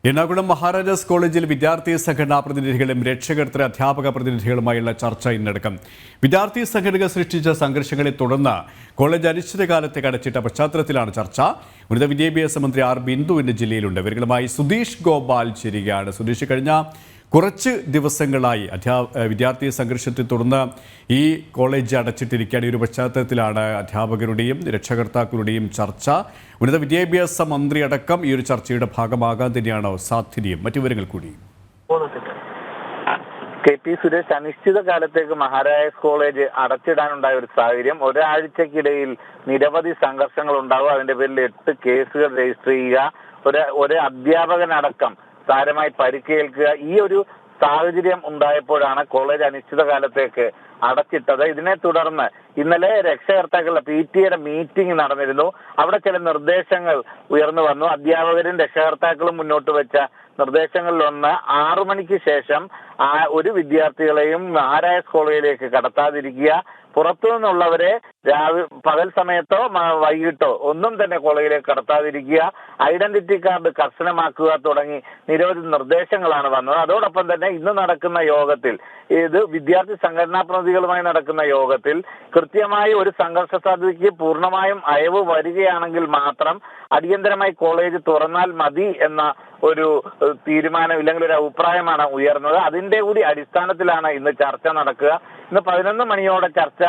എറണാകുളം മഹാരാജാസ് കോളേജിൽ വിദ്യാർത്ഥി സംഘടനാ പ്രതിനിധികളും രക്ഷകർത്തൃ അധ്യാപക പ്രതിനിധികളുമായുള്ള ചർച്ച ഇന്നടക്കം. വിദ്യാർത്ഥി സംഘടനകൾ സൃഷ്ടിച്ച സംഘർഷങ്ങളെ തുടർന്ന് കോളേജ് അനിശ്ചിതകാലത്തേക്ക് അടച്ചിട്ട പശ്ചാത്തലത്തിലാണ് ചർച്ച. ഉന്നത വിദ്യാഭ്യാസ മന്ത്രി ആർ ബിന്ദു ഇന്ന് ജില്ലയിലുണ്ട്. ഇവരുമായി സുധീഷ് ഗോപാൽ ചേരുകയാണ്. സുധീഷ്, കഴിഞ്ഞ കുറച്ച് ദിവസങ്ങളായി വിദ്യാർത്ഥി സംഘർഷത്തെ തുടർന്ന് ഈ കോളേജ് അടച്ചിട്ടിരിക്കുകയാണ്. ഈ ഒരു പശ്ചാത്തലത്തിലാണ് അധ്യാപകരുടെയും രക്ഷകർത്താക്കളുടെയും ചർച്ച. ഉന്നത വിദ്യാഭ്യാസ മന്ത്രി അടക്കം ഈ ഒരു ചർച്ചയുടെ ഭാഗമാകാൻ തന്നെയാണ് സാധ്യതയും. മറ്റു വിവരങ്ങൾ കൂടി. കെ.പി. സുരേഷ്, അനിശ്ചിത കാലത്തേക്ക് മഹാരാജാസ് കോളേജ് അടച്ചിടാനുണ്ടായ ഒരു സാഹചര്യം. ഒരാഴ്ചക്കിടയിൽ നിരവധി സംഘർഷങ്ങൾ ഉണ്ടാവും. അതിന്റെ പേരിൽ 8 കേസുകൾ രജിസ്റ്റർ ചെയ്യുക, ഒരു അധ്യാപകനടക്കം സാരമായി പരിക്കേൽക്കുക. ഈ ഒരു സാഹചര്യം ഉണ്ടായപ്പോഴാണ് കോളേജ് അനിശ്ചിതകാലത്തേക്ക് അടച്ചിട്ടത്. ഇതിനെ തുടർന്ന് ഇന്നലെ രക്ഷകർത്താക്കളുടെ PTA മീറ്റിംഗ് നടന്നിരുന്നു. അവിടെ ചില നിർദ്ദേശങ്ങൾ ഉയർന്നു വന്നു. അധ്യാപകരും രക്ഷകർത്താക്കളും മുന്നോട്ട് വെച്ച നിർദ്ദേശങ്ങളിലൊന്ന് 6 മണിക്ക് ശേഷം ഒരു വിദ്യാർത്ഥികളെയും മഹാരാജാസ് കോളേജിലേക്ക് കടത്താതിരിക്കുക, പുറത്തു നിന്നുള്ളവരെ പകൽ സമയത്തോ വൈകിട്ടോ ഒന്നും തന്നെ കോളേജിലേക്ക് കടത്താതിരിക്കുക, ഐഡന്റിറ്റി കാർഡ് കർശനമാക്കുക തുടങ്ങി നിരവധി നിർദ്ദേശങ്ങളാണ് വന്നത്. അതോടൊപ്പം തന്നെ ഇന്ന് നടക്കുന്ന യോഗത്തിൽ, ഇത് വിദ്യാർത്ഥി സംഘടനാ പ്രതിനിധികളുമായി നടക്കുന്ന യോഗത്തിൽ കൃത്യമായി ഒരു സംഘർഷ സാധ്യതയ്ക്ക് പൂർണ്ണമായും അയവ് വരികയാണെങ്കിൽ മാത്രം അടിയന്തരമായി കോളേജ് തുറന്നാൽ മതി എന്ന ഒരു തീരുമാനം, ഇല്ലെങ്കിൽ ഒരു അഭിപ്രായമാണ് ഉയർന്നത്. അതിന്റെ കൂടി അടിസ്ഥാനത്തിലാണ് ഇന്ന് ചർച്ച നടക്കുക. ഇന്ന് 11 മണിയോടെ ചർച്ച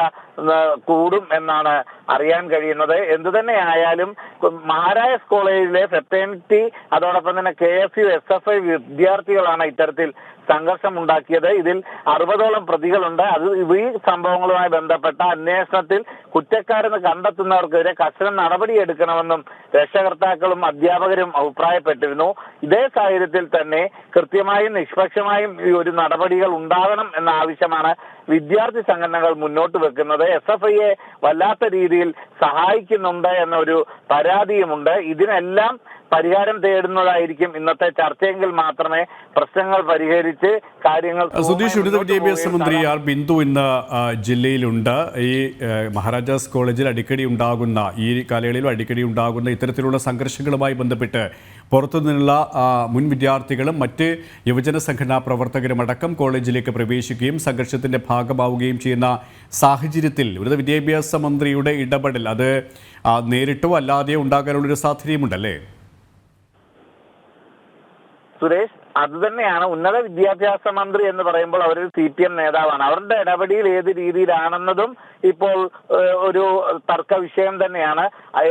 കൂടും എന്നാണ് അറിയാൻ കഴിയുന്നത്. എന്തു തന്നെ ആയാലും മഹാരാജാസ് കോളേജിലെ ഫെറ്റേണിറ്റി, അതോടൊപ്പം തന്നെ KSU SFI വിദ്യാർത്ഥികളാണ് ഇത്തരത്തിൽ സംഘർഷം ഉണ്ടാക്കിയത്. ഇതിൽ 60ഓളം പ്രതികളുണ്ട്. അത് ഈ സംഭവങ്ങളുമായി ബന്ധപ്പെട്ട അന്വേഷണത്തിൽ കുറ്റക്കാരെന്ന് കണ്ടെത്തുന്നവർക്കെതിരെ കർശന നടപടിയെടുക്കണമെന്നും രക്ഷകർത്താക്കളും അധ്യാപകരും അഭിപ്രായപ്പെട്ടിരുന്നു. ഇതേ സാഹചര്യത്തിൽ തന്നെ കൃത്യമായും നിഷ്പക്ഷമായും ഈ ഒരു നടപടികൾ ഉണ്ടാകണം എന്ന ആവശ്യമാണ് വിദ്യാർത്ഥി സംഘടനകൾ മുന്നോട്ട് വെക്കുന്നത്. SFIയെ വല്ലാത്ത രീതിയിൽ സഹായിക്കുന്നുണ്ട് എന്നൊരു പരാതിയുമുണ്ട്. ഇതിനെല്ലാം പരിഹാരം തേടുന്നതായിരിക്കും ഇന്നത്തെ ചർച്ചയെങ്കിൽ മാത്രമേ പ്രശ്നങ്ങൾ പരിഹരിച്ച് കാര്യങ്ങൾ. സുധീഷ്, ഉന്നത വിദ്യാഭ്യാസ മന്ത്രി ആർ ബിന്ദു ഇന്ന് ജില്ലയിലുണ്ട്. ഈ മഹാരാജാസ് കോളേജിൽ അടിക്കടി ഉണ്ടാകുന്ന, ഈ കാലയളവിലും അടിക്കടി ഉണ്ടാകുന്ന ഇത്തരത്തിലുള്ള സംഘർഷങ്ങളുമായി ബന്ധപ്പെട്ട് പുറത്തുനിന്നുള്ള മുൻ വിദ്യാർത്ഥികളും മറ്റ് യുവജന സംഘടനാ പ്രവർത്തകരും അടക്കം കോളേജിലേക്ക് പ്രവേശിക്കുകയും സംഘർഷത്തിന്റെ ഭാഗമാവുകയും ചെയ്യുന്ന സാഹചര്യത്തിൽ ഉന്നത വിദ്യാഭ്യാസ മന്ത്രിയുടെ ഇടപെടൽ അത് നേരിട്ടോ അല്ലാതെയോ ഉണ്ടാകാനുള്ളൊരു സാധ്യതയുമുണ്ടല്ലേ? സുരേഷ്, അതുതന്നെയാണ്. ഉന്നത വിദ്യാഭ്യാസ മന്ത്രി എന്ന് പറയുമ്പോൾ അവരൊരു CPM നേതാവാണ്. അവരുടെ ഇടപെടൽ ഏത് രീതിയിലാണെന്നതും ഇപ്പോൾ ഒരു തർക്ക വിഷയം തന്നെയാണ്.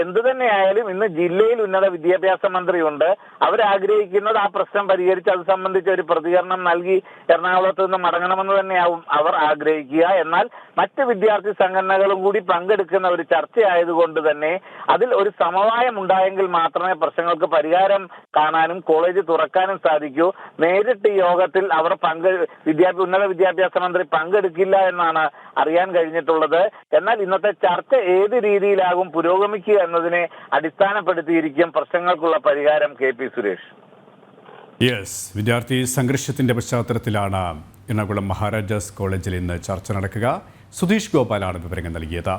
എന്തു തന്നെയായാലും ഇന്ന് ജില്ലയിൽ ഉന്നത വിദ്യാഭ്യാസ മന്ത്രിയുണ്ട്. അവരാഗ്രഹിക്കുന്നത് ആ പ്രശ്നം പരിഹരിച്ച് അത് സംബന്ധിച്ച് ഒരു പ്രതികരണം നൽകി എറണാകുളത്ത് നിന്ന് മടങ്ങണമെന്ന് തന്നെയാവും അവർ ആഗ്രഹിക്കുക. എന്നാൽ മറ്റ് വിദ്യാർത്ഥി സംഘടനകളും കൂടി പങ്കെടുക്കുന്ന ഒരു ചർച്ചയായതുകൊണ്ട് തന്നെ അതിൽ ഒരു സമവായം ഉണ്ടായെങ്കിൽ മാത്രമേ പ്രശ്നങ്ങൾക്ക് പരിഹാരം കാണാനും കോളേജ് തുറക്കാനും സാധിക്കൂ. നേരിട്ട് യോഗത്തിൽ അവർ ഉന്നത വിദ്യാഭ്യാസ മന്ത്രി പങ്കെടുക്കില്ല എന്നാണ് അറിയാൻ കഴിഞ്ഞിട്ടുള്ളത്. എന്നാൽ ഇന്നത്തെ ചർച്ച ഏത് രീതിയിലാകും പുരോഗമിക്കുക എന്നതിനെ അടിസ്ഥാനപ്പെടുത്തിയിരിക്കും പ്രശ്നങ്ങൾക്കുള്ള പരിഹാരം. KP സുരേഷ്. യെസ്, വിദ്യാർത്ഥി സംഘർഷത്തിന്റെ പശ്ചാത്തലത്തിലാണ് എറണാകുളം മഹാരാജാസ് കോളേജിൽ ഇന്ന് ചർച്ച നടക്കുക. സുധീഷ് ഗോപാലാണ് വിവരങ്ങൾ നൽകിയത്.